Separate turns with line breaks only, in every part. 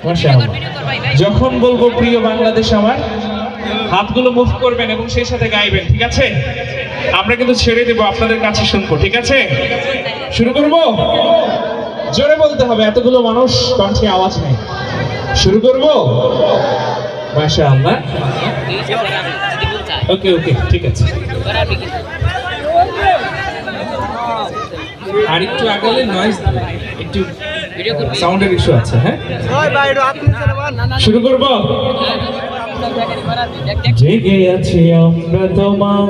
মাশাআল্লাহ। যখন বলবো প্রিয় বাংলাদেশ আমার, হাতগুলো মুভ করবেন এবং সেই সাথে গাইবেন, ঠিক আছে? আমরা কিন্তু ছেড়ে দেব, আপনাদের কাছে শুনবো, ঠিক আছে? শুরু করব? জোরে বলতে হবে, এতগুলো মানুষ, কণ্ঠে আওয়াজ নেই। শুরু করব? মাশাআল্লাহ। ওকে ওকে, ঠিক আছে। আর একটু আগালে নয়েজ, একটু সাউন্ডের ইস্যু আছে। হ্যাঁ, শুরু করব? জেগে আছি আমরা তোমার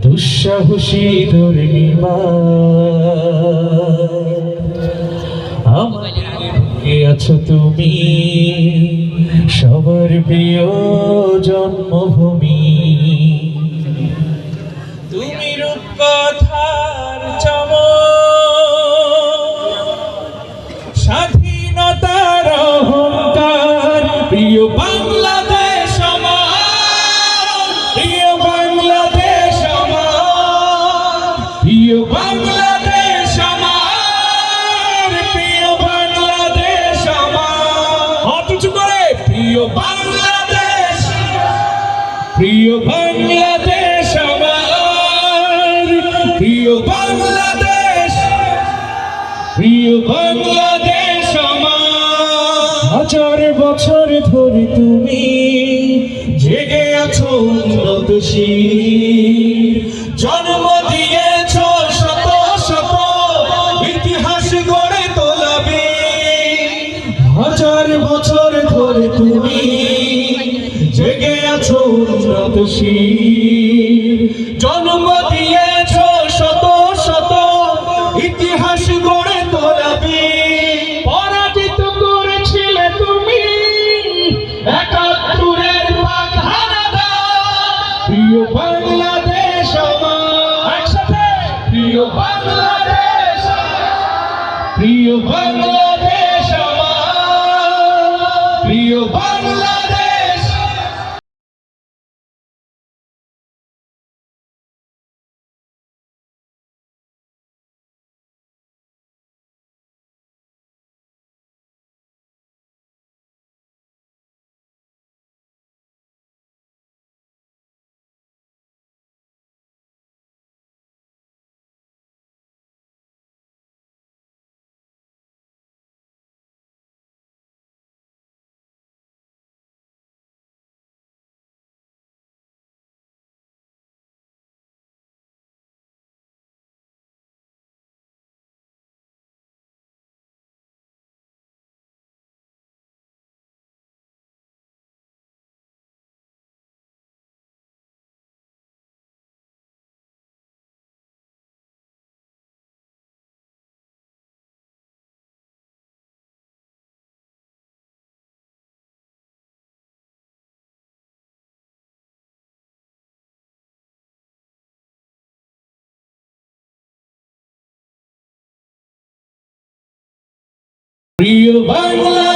দুঃসাহসী দুর্নিবার, আমাকে আছো তুমি সবার প্রিয় জন্মভূমি, তুমি রূপকথার চমক, স্বাধীনতার অহংকার, প্রিয় বাংলাদেশ আমার, প্রিয় বাংলাদেশ আমার, প্রিয় বাংলাদেশ আমার, প্রিয় বাংলাদেশ আমার। হাত উঁচু করে, প্রিয় বাংলাদেশ, প্রিয় বাংলাদেশ আমার, প্রিয় বাংলাদেশ, প্রিয় বাংলাদেশ আমার। হাজার বছর ধরে তুমি জেগে আছো উন্নতশীল, জন্ম দিয়েছ শত শত ইতিহাস গড়ে তোলাবে। হাজার বছর ধরে তুমি জেগে আছো উন্নতশীল, জন্ম দিয়েছ শত শত ইতিহাস গড়ে তোলাবে। পরাজিত করেছিলে তুমি একাত্তরের পাক হানাদার, প্রিয় বাংলাদেশ আমার, একসাথে, প্রিয় বাংলাদেশ, প্রিয় বাংলাদেশ আমার, প্রিয় বাংলাদেশ। প্রিয় বাংলা